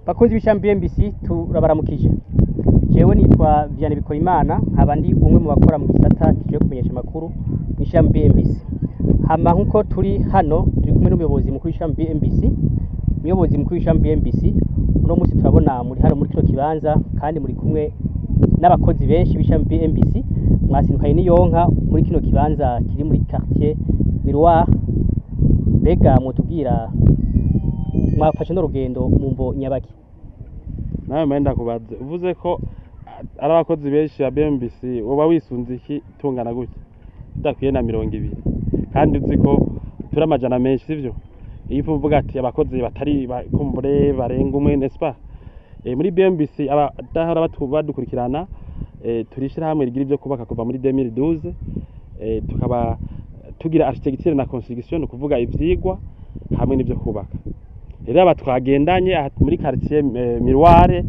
Bakunzi b'ishambi MBC turabaramukije. Jewe nitwa Vianney Bikorimana nkaba ndi umwe mu bakora mu gisata kije kumenyesha makuru mu ishambi MBC. Hama nkuko turi hano turi kumwe n'umuyobozi mukuru w'ishambi MBC. Umuyobozi mukuru w'ishambi MBC uno munsi turabona muri hano muri kino kibanza kandi muri kumwe n'abakozi benshi b'ishambi MBC mwasindukaye n'iyonka muri kino kibanza kiri muri quartier Miroir. Bega mutubwira mwafashe n'urugendo mu mvo nyabaki? Nawe menda kubaze uvuze ko ari abakozi benshi ya BMBC uba wisunze iki tungana gutya udakwiye na 200 kandi uzi ko turamajana menshi sivyo iyo uvuga ati abakozi batari kumbure barenga umwe nespa muri BMBC abadahora batubadukurikirana turishira hamwe rigira ibyo kubaka kuva muri 2012 tukaba tugira architecture na construction kuvuga ivyigwa hamwe n'ibyo kubaka. Rero abatwagendanye muri quartier Miroir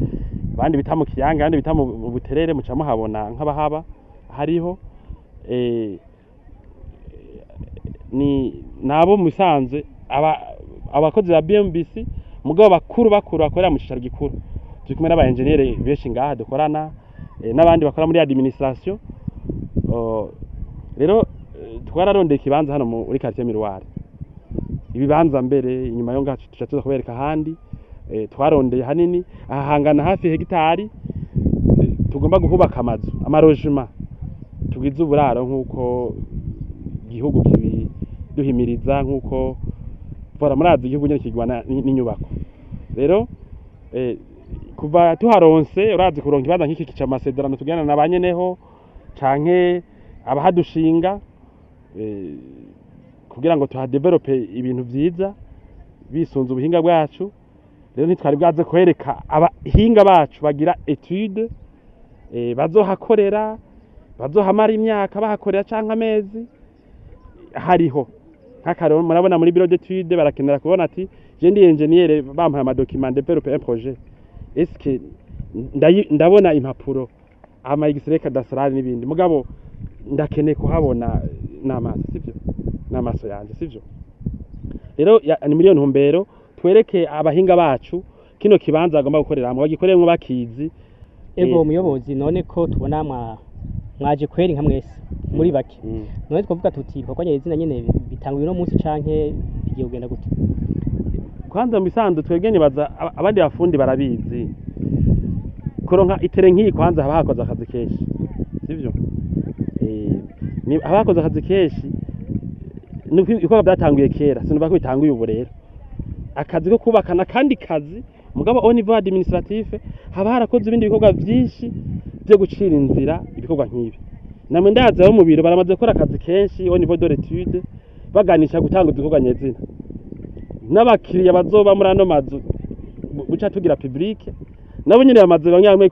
bandi bita mu Kiyanga bandi bita mu Buterere mucamo habona nk'abahaba hariho ni nabo musanze abakozi ba BMBC mugabo bakuru bakorera mu cicaro gikuru tukumwe n'aba engineer benshi ngaha dukorana n'abandi bakora muri administration. Rero twararondeye kibanza hano muri quartier Miroir ibibanza mbere inyuma yo ngacu tuza kubereka handi twarondeye hanini ahangana hafi hegitari tugomba guhubaka amazu amarojima tugize uburaro nkuko igihugu kibi duhimiriza nkuko fora murazi igihugu nyene kigwana n'inyubako. Rero kuva tuharonse urazi kuronka ibanza nk'iki kica amasezerano tugana nabanyeneho canke abahadushinga kugira ngo tuhadevelope ibintu vyiza bisunze ubuhinga bwacu. Rero ntitwari bwaze kwereka abahinga bacu bagira etude bazohakorera bazohamara imyaka bahakorera canke amezi hariho nk'akarero murabona muri bureau d'étude barakenera kubona ati je ndi engineer bampaye ama document developer un projet est-ce ndabona impapuro ama extrait cadastral n'ibindi mugabo ndakeneye kuhabona n'amaso sivyo n'amaso yanje sivyo. Rero ni miliyoni ntumbero twereke abahinga bacu kino kibanza agomba gukoreramo bagikoreremo bakizi. Ego muyobozi none ko tubona mwaje kweri nka mwese muri baki none twavuga tuti kwakwanye izina nyene bitanguye no munsi canke bigiye kugenda gute? Kwanza misanzu twegene baza abandi bafundi barabizi koronka itere nkiyi kwanza haba hakoze akazi keshi sivyo ni abakoze akazi keshi nuko byatanguye kera sinumva ko bitanguye ubu. Rero akazi ko kubakana kandi kazi mugabo au niveau administratif haba harakoze ibindi bikorwa byinshi byo gucira inzira ibikorwa nk'ibi. Namwe ndaza aho mu biro baramaze gukora akazi kenshi au niveau de l'étude baganisha gutanga ibikorwa nyezina n'abakiriya bazoba muri ano mazu buca tugira public nabo nyine bamaze banyamwe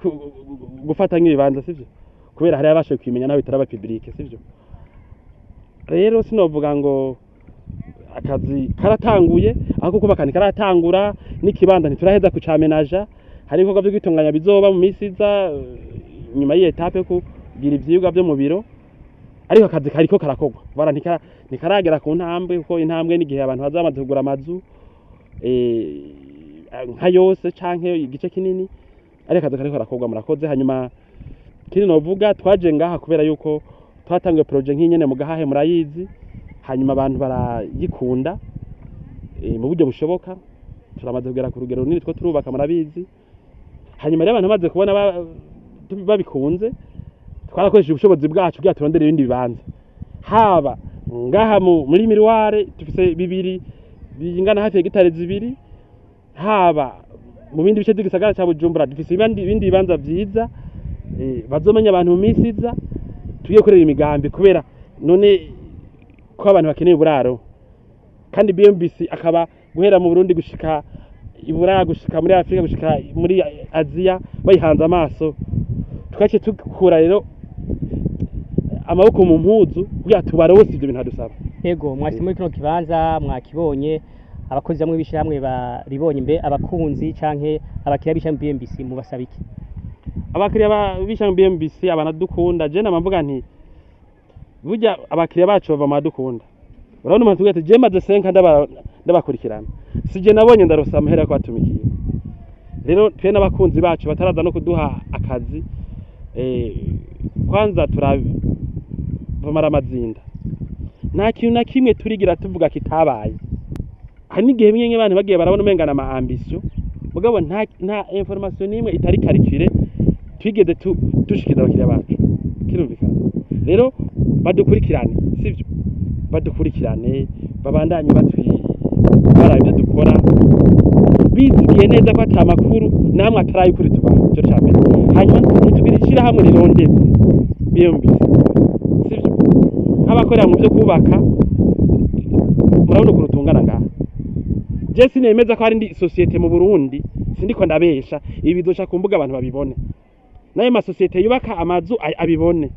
gufata nk'ibibanza sivyo kubera hari abashoye kwimenya naho bitaraba public sivyo. Rero sinovuga ngo akazi karatanguye aho kubakana karatangura n'ikibanza ntituraheza kucamenaja hari ibikorwa byo kwitunganya bizoba mu misiza nyuma y'etape kugira ivyigwa byo mu biro ariko akazi kariko karakorwa bara ntikaragera ku ntambwe kuko intambwe n'igihe abantu bazamaze kugura amazu nka yose canke igice kinini ariko akazi kariko karakorwa murakoze. Hanyuma kiri novuga twaje ngaha kubera yuko twatangiye projet nk'inyene mu Gahahe murayizi hanyuma abantu barayikunda mu buryo bushoboka turamaze kugera ku rugero runini two turubaka murabizi. Hanyuma rero abantu bamaze kubona babikunze twarakoresheje ubushobozi bwacu bwa turondera ibindi bibanza haba ngaha muri Miroir tufise bibiri bingana hafi hegitari 2 haba mu bindi bice by'igisagara cya Bujumbura dufise ibindi bibanza vyiza bazomenya abantu mu misiza tugiye kurera imigambi kubera none ko abantu bakeneye uburaro kandi BMBC akaba guhera mu Burundi gushika Iburaya gushika muri Afrika gushika muri Aziya bayihanze amaso tukace tukura rero amaboko mu mpuzu kugira tubarose ibyo bintu hadusaba. Ego mwasi muri kino kibanza mwakibonye abakozi bamwe bishiramwe baribonye mbe abakunzi canke abakiriya bishamwe BMBC mubasabiki? Abakiriya bishamwe BMBC abanadukunda je namvuga nti burya abakiriya bacu bava madukunda urabona umuntu tugete je maze 5 ndabakurikirana sije nabonye ndarosa amahera ko atumikiye rero twe n'abakunzi bacu bataraza no kuduha akazi kwanza turavamara amazinda nta kintu na kimwe turigira tuvuga kitabaye. Hari n'igihe bimwe abantu bagiye barabona umengana ama ambition mugabo nta information nimwe itari calculée twigeze dushikiza abakiriya bacu kirumvikana. Rero badukurikirane sivyo, badukurikirane babandanye batwibara ibyo dukora bizigiye neza ko ata makuru namwe ataraye kuri tubaho cyo cyambere. Hanyuma ntitugirishira hamwe rirondeze BMBC sivyo, nk'abakorera mu byo kubaka murabona ukuntu tungana ngaha. Je sinemeza ko hari ndi societe mu Burundi sindiko ndabesha ibi bizoca ku mbuga abantu babibone, nayo ma societe yubaka amazu abibone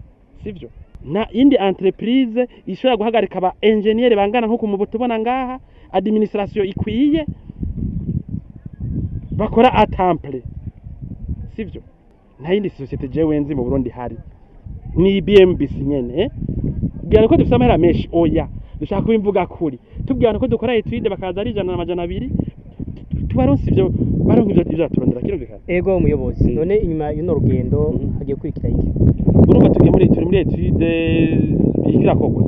sivyo. Na indi entreprise ishobora guhagarika aba engineer bangana nko kumubutubona ngaha, administration ikwiye bakora atemple sivyo. Nta yindi societe jewe nzi mu Burundi hari ni BMBC nyene bwira ko dufite amahera menshi oya dushaka kubimvuga kuri tubwirana ko dukora etude bakaza ari 100 tubaronse ivyo baronka ivyo turondera kirumvikana. Ego umuyobozi none inyuma y'uno rugendo hagiye kurikira iki? Urumva tugiye muri etude ikirakogwa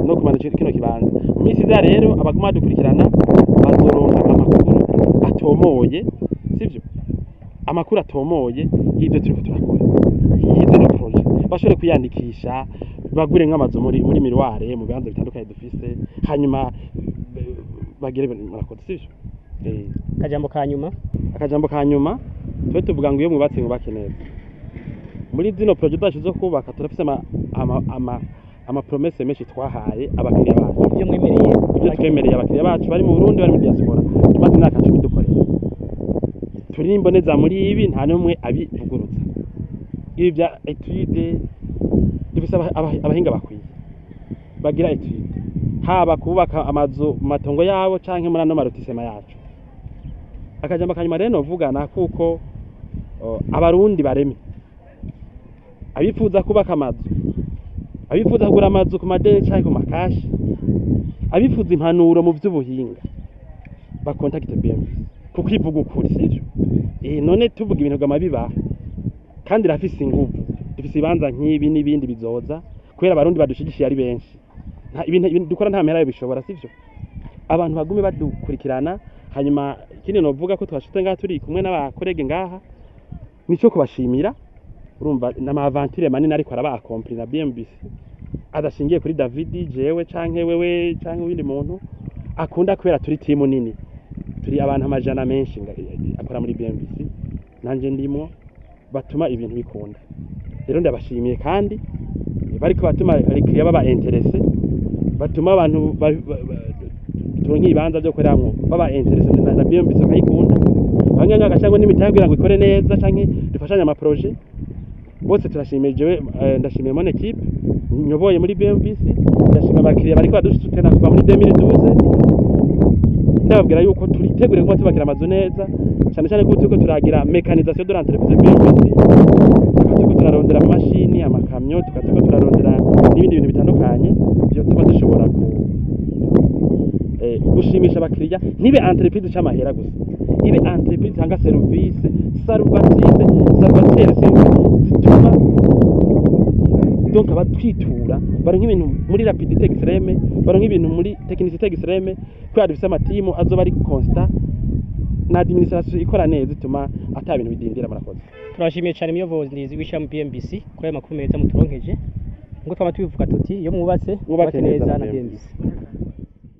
no kumana kino kibanza mu minsi za rero abaguma dukurikirana bazoronka amakuru atomoye sivyo, amakuru atomoye y'ibyo turiko turakora y'ibyo no projet bashobore kuyandikisha bagure nk'amazu muri miroire mu bibanza bitandukanye dufise hanyuma bagire murakoze sivyo. Akajambo kanyuma twe tuvuga ngo iyo mwubatse mwubake neza. Muri zino projet zacu zo kubaka turafise ama promesse menshi twahaye abakiriya bacu, ibyo twemereye abakiriya bacu bari mu Burundi bari mu diaspora tumaze imyaka 10 dukorera. Turi imboneza muri ibi nta numwe abivugurutsa. Ibi bya etude dufise abahinga bakwiye bagira etude haba kubaka amazu matongo yabo canke muri ano marotisema yacu. Akajambo kanyuma rero novugana kuko abarundi bareme abifuza kubaka amazu, abifuza kugura amazu ku madeni canke ku makashi, abifuza impanuro mu by'ubuhinga bakontakite BMBC kuko ivuga ukuri sivyo. None tuvuga ibintu gamabiba kandi rafise ingufu dufise ibanza nk'ibi n'ibindi bizoza kubera abarundi badushigishiye ari benshi. Nta ibintu dukora nta mpera yo bishobora sivyo. Abantu bagume badukurikirana hanyuma ikindi novuga ko twashitse ngaha turi kumwe n'abakorege ngaha nico kubashimira. Urumva nama aventure manini ariko araba accompli na BMBC adashingiye kuri David jewe canke wewe canke windi muntu akunda kubera turi team nini, turi abantu amajana menshi akora muri BMBC nanje ndimo batuma ibintu bikunda. Rero ndabashimiye kandi bariko batuma abakiriya baba interesse, batuma abantu turonka ibanza byo koreramwo baba interesse na BMBC bakayikunda, banganya agashangwa n'imitagira ngo ikore neza canke dufashanya ama projet. Bose turashimiye jewe ndashimiye mon equipe nyoboye muri BMBC, ndashimiye abakiriya bariko badushutena kuva muri 2012. Ndababwira yuko turitegure kuba tubakira amazu neza cyane cyane ko turiko turagira mécanisation de l'entreprise BMBC, tukatuko turarondera amashini amakamyo, tukatuko turarondera n'ibindi bintu bitandukanye byo tuba dushobora gushimisha abakiriya. Nibe entreprise cy'amahera gusa, ibe entreprise hanga service salvatrice zituma donc abatwitura baronka ibintu muri rapidité extreme, baronka ibintu muri technicité extreme kwa dufise amatimu azoba ari constant na administration ikora neza ituma ata bintu bidindira. Murakoze. Turashimiye cyane umuyobozi ndizi w'ishami BMBC kuri aya makuru meza muturonkeje ngo twama tubivuga tuti iyo mwubatse neza na BMBC.